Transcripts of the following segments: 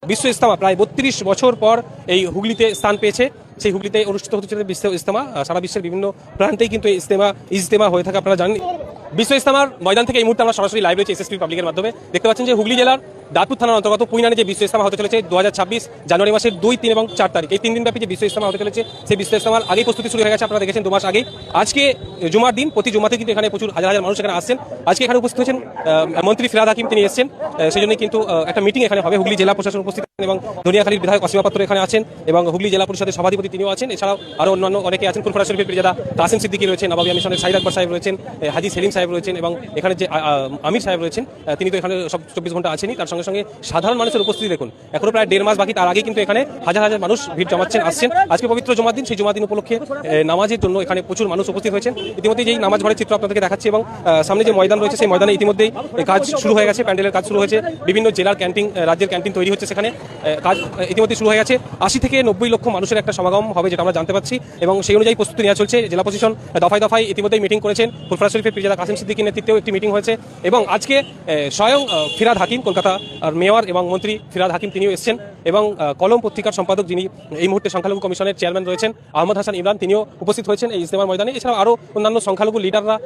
বিশ্ব ইজতেমা প্রায় ৩২ বছর পর এই হুগলিতে স্থান পেয়েছে। সেই হুগলিতে অনুষ্ঠিত হতে চলেছে বিশ্ব ইজতেমা। সারা বিশ্বের বিভিন্ন প্রান্তেই কিন্তু এই ইজতেমা হয়ে থাকে, আপনারা জানেন। বিশ্ব ইজতেমার ময়দান থেকে এই মুহূর্তে আমরা সরাসরি লাইভ রয়েছে এসএসপি পাবলিকের মাধ্যমে। দেখতে পাচ্ছেন যে হুগলি জেলার দাঁতপুর থানার অন্তর্গত পুইনানে যে বিশ্ব ইজতেমা হতে চলেছে 2026 জানুয়ারি মাসের 2, 3 এবং 4 তারিখ, এই 3 দিন ব্যাপী যে বিশ্ব ইজতেমা হতে চলেছে, সেই বিশ্ব ইজতেমার আগেই প্রস্তুতি শুরু হয়ে গেছে। আপনারা দেখেছেন 2 মাস আগেই। আজকে জুমার দিন, প্রতি জুমাতে কিন্তু এখানে প্রচুর হাজার হাজার মানুষ এখানে আসছেন। আজকে এখানে উপস্থিত হয়েছেন মন্ত্রী ফিরহাদ হাকিম, তিনি এসেছেন। সেই জন্য কিন্তু একটা মিটিং এখানে হবে। হুগলি জেলা প্রশাসন উপস্থিত এবং ধনিয়াখালীর বিধায়ক অসীমা পাত্র এখানে আছেন এবং হুগলি জেলা পরিষদের সভাধিপতি তিনিও আছেন। এছাড়াও আরও অন্যান্য অনেকে আছেন। ফুরফুরা শরীফের পীরজাদা কাসিম সিদ্দিকী রয়েছেন, নবাবী মিশনের সাইদ আকবর সাহেব রয়েছেন, হাজি সেলিম সাহেব রয়েছেন এবং এখানে যে আমির সাহেব রয়েছেন, তিনি তো এখানে সব 24 ঘন্টা আছেনই। তার সঙ্গে সঙ্গে সাধারণ মানুষের উপস্থিতি দেখুন, এখনো প্রায় 1.5 মাস বাকি। তার আগে কিন্তু এখানে হাজার হাজার মানুষ ভিড় জমাচ্ছেন, আসছেন। আজকে পবিত্র জুমার দিন, সেই জুমার দিন উপলক্ষে নামাজের জন্য এখানে প্রচুর মানুষ উপস্থিত হয়েছেন। ইতিমধ্যে যেই নামাজ ঘরের চিত্র আপনাদেরকে দেখাচ্ছি এবং সামনে যে ময়দান রয়েছে, সেই ময়দানে ইতিমধ্যেই কাজ শুরু হয়ে গেছে, প্যান্ডেলের কাজ শুরু হয়েছে। বিভিন্ন জেলার ক্যান্টিন, রাজ্যের ক্যান্টিন তৈরি হচ্ছে, সেখানে কাজ ইতিমধ্যে শুরু হয়ে গেছে। 80 থেকে 90 লক্ষ মানুষের একটা সমাগম হবে, যেটা আমরা জানতে পারছি এবং সেই অনুযায়ী প্রস্তুতি নেওয়া চলছে। জেলা প্রশাসন দফায় দফায় ইতিমধ্যেই মিটিং করেছেন। ফুরফুরা শরীফের পীরজাদা কাসিম সিদ্দিকীর নেতৃত্বেও একটি মিটিং হয়েছে এবং আজকে স্বয়ং ফিরহাদ হাকিম, কলকাতা আর মেয়র এবং মন্ত্রী ফিরহাদ হাকিম, তিনিও এসেছেন এবং কলম পত্রিকার সম্পাদক, যিনি এই মুহূর্তে সংখ্যালঘু কমিশনের চেয়ারম্যান রয়েছেন, আহমদ হাসান ইমরান, তিনিও উপস্থিত হয়েছেন এই ইজতেমার ময়দানে। এছাড়াও আরও অন্যান্য সংখ্যালঘু লিডাররা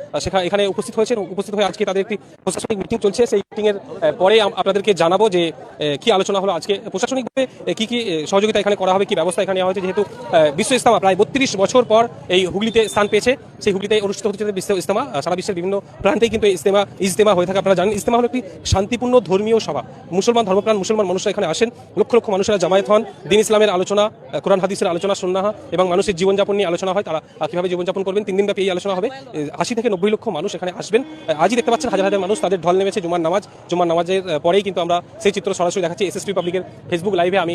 এখানে উপস্থিত হয়েছেন। উপস্থিত হয়ে আজকে তাদের একটি প্রশাসনিক মিটিং চলছে। সেই মিটিংয়ের পরে আপনাদেরকে জানাবো যে কি আলোচনা হলো আজকে, প্রশাসনিকভাবে কি কি সহযোগিতা এখানে করা হবে, কি ব্যবস্থা এখানে নেওয়া হয়েছে। যেহেতু বিশ্ব ইজতেমা প্রায় 32 বছর পর এই হুগলিতে স্থান পেয়েছে, সেই হুগলিতে অনুষ্ঠিত হতে চলেছে বিশ্ব ইজতেমা। সারা বিশ্বের বিভিন্ন প্রান্তেই কিন্তু এই ইজতেমা হয়ে থাকে, আপনারা জানেন। ইজতেমা হলো একটি শান্তিপূর্ণ ধর্মীয় সভা। মুসলমান ধর্মপ্রাণ মুসলমান মানুষরা এখানে আসেন, লক্ষ লক্ষ মানুষেরা জামায়াত হন, দিন ইসলামের আলোচনা, কোরআন হাদিসের আলোচনা, সুন্নাহ এবং মানুষের জীবনযাপন নিয়ে আলোচনা হয়। তারা কীভাবে জীবনযাপন করবেন, 3 দিন ব্যাপী এই আলোচনা হবে। 80 থেকে 90 লক্ষ মানুষ এখানে আসবেন। আজই দেখতে পাচ্ছেন হাজার হাজার মানুষ তাদের ঢল নেমেছে জুমার নামাজের পরেই কিন্তু আমরা সেই চিত্র সরাসরি দেখাচ্ছি এসএসপি পাবলিকের ফেসবুক লাইভে। আমি